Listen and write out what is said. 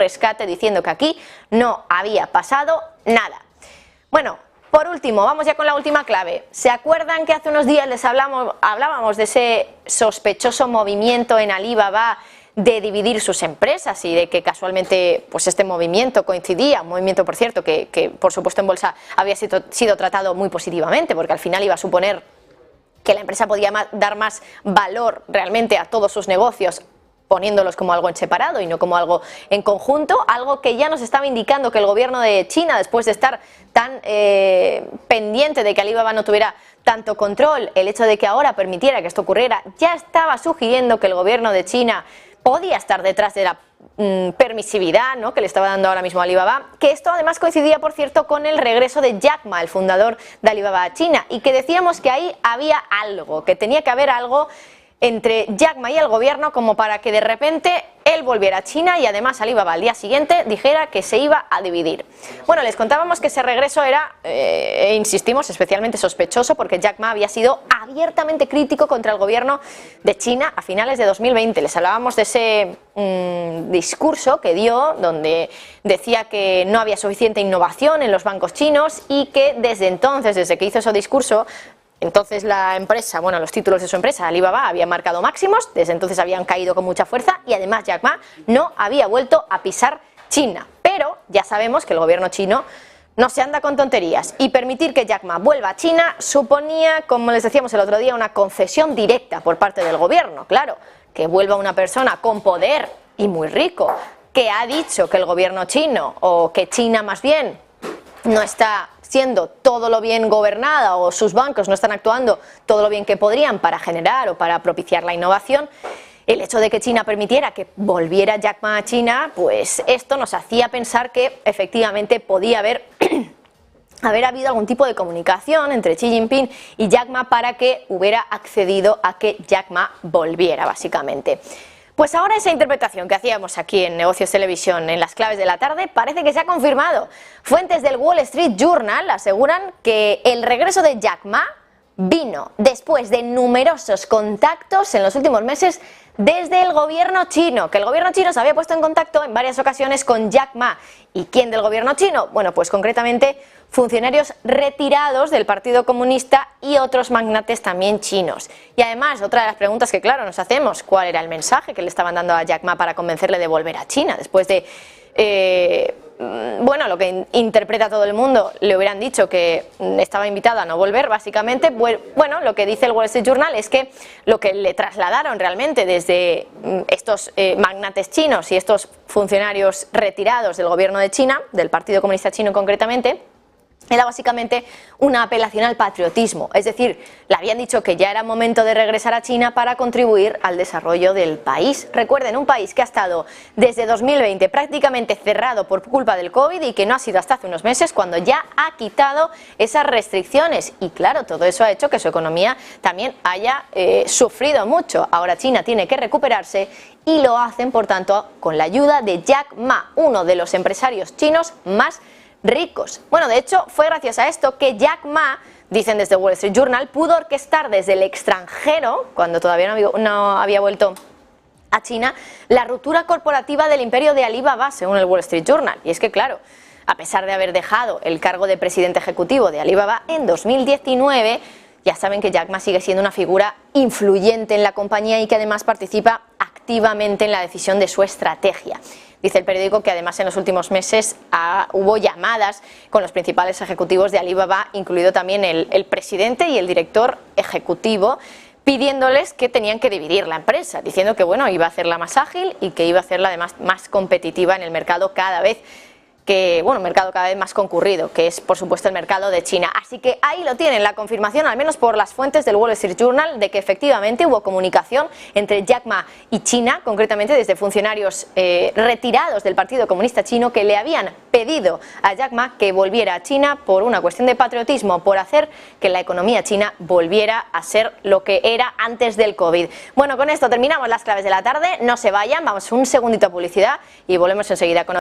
rescate diciendo que aquí no había pasado nada. Bueno, por último, vamos ya con la última clave. ¿Se acuerdan que hace unos días les hablábamos de ese sospechoso movimiento en Alibaba de dividir sus empresas y de que casualmente pues este movimiento coincidía, un movimiento por cierto que por supuesto en bolsa había sido tratado muy positivamente, porque al final iba a suponer que la empresa podía dar más valor realmente a todos sus negocios, poniéndolos como algo en separado y no como algo en conjunto, algo que ya nos estaba indicando que el gobierno de China, después de estar tan pendiente de que Alibaba no tuviera tanto control, el hecho de que ahora permitiera que esto ocurriera, ya estaba sugiriendo que el gobierno de China podía estar detrás de la permisividad, ¿no?, que le estaba dando ahora mismo a Alibaba, que esto además coincidía, por cierto, con el regreso de Jack Ma, el fundador de Alibaba a China, y que decíamos que ahí había algo, que tenía que haber algo entre Jack Ma y el gobierno como para que de repente él volviera a China y además Alibaba al día siguiente dijera que se iba a dividir. Bueno, les contábamos que ese regreso era, insistimos, especialmente sospechoso porque Jack Ma había sido abiertamente crítico contra el gobierno de China a finales de 2020. Les hablábamos de ese discurso que dio donde decía que no había suficiente innovación en los bancos chinos y que desde entonces, desde que hizo ese discurso, entonces la empresa, bueno, los títulos de su empresa, Alibaba, habían marcado máximos, desde entonces habían caído con mucha fuerza y además Jack Ma no había vuelto a pisar China. Pero ya sabemos que el gobierno chino no se anda con tonterías y permitir que Jack Ma vuelva a China suponía, como les decíamos el otro día, una concesión directa por parte del gobierno. Claro, que vuelva una persona con poder y muy rico, que ha dicho que el gobierno chino, o que China más bien, no está siendo todo lo bien gobernada o sus bancos no están actuando todo lo bien que podrían para generar o para propiciar la innovación, el hecho de que China permitiera que volviera Jack Ma a China, pues esto nos hacía pensar que efectivamente podía haber habido algún tipo de comunicación entre Xi Jinping y Jack Ma para que hubiera accedido a que Jack Ma volviera, básicamente. Pues ahora esa interpretación que hacíamos aquí en Negocios Televisión en las claves de la tarde parece que se ha confirmado. Fuentes del Wall Street Journal aseguran que el regreso de Jack Ma vino después de numerosos contactos en los últimos meses desde el gobierno chino, que el gobierno chino se había puesto en contacto en varias ocasiones con Jack Ma. ¿Y quién del gobierno chino? Bueno, pues concretamente funcionarios retirados del Partido Comunista y otros magnates también chinos. Y además, otra de las preguntas que claro nos hacemos, ¿cuál era el mensaje que le estaban dando a Jack Ma para convencerle de volver a China? Después de, bueno, lo que interpreta todo el mundo, le hubieran dicho que estaba invitado a no volver, básicamente. Bueno, lo que dice el Wall Street Journal es que lo que le trasladaron realmente desde estos magnates chinos y estos funcionarios retirados del gobierno de China, del Partido Comunista Chino concretamente, era básicamente una apelación al patriotismo, es decir, le habían dicho que ya era momento de regresar a China para contribuir al desarrollo del país. Recuerden, un país que ha estado desde 2020 prácticamente cerrado por culpa del COVID y que no ha sido hasta hace unos meses cuando ya ha quitado esas restricciones. Y claro, todo eso ha hecho que su economía también haya sufrido mucho. Ahora China tiene que recuperarse y lo hacen, por tanto, con la ayuda de Jack Ma, uno de los empresarios chinos más ricos. Bueno, de hecho, fue gracias a esto que Jack Ma, dicen desde Wall Street Journal, pudo orquestar desde el extranjero, cuando todavía no había vuelto a China, la ruptura corporativa del imperio de Alibaba, según el Wall Street Journal. Y es que, claro, a pesar de haber dejado el cargo de presidente ejecutivo de Alibaba en 2019, ya saben que Jack Ma sigue siendo una figura influyente en la compañía y que además participa activamente en la decisión de su estrategia. Dice el periódico que además en los últimos meses hubo llamadas con los principales ejecutivos de Alibaba, incluido también el presidente y el director ejecutivo, pidiéndoles que tenían que dividir la empresa, diciendo que bueno, iba a hacerla más ágil y que iba a hacerla además más competitiva en el mercado cada vez más concurrido, que es por supuesto el mercado de China. Así que ahí lo tienen, la confirmación, al menos por las fuentes del Wall Street Journal, de que efectivamente hubo comunicación entre Jack Ma y China, concretamente desde funcionarios retirados del Partido Comunista Chino que le habían pedido a Jack Ma que volviera a China por una cuestión de patriotismo, por hacer que la economía china volviera a ser lo que era antes del COVID. Bueno, con esto terminamos las claves de la tarde, no se vayan, vamos un segundito a publicidad y volvemos enseguida con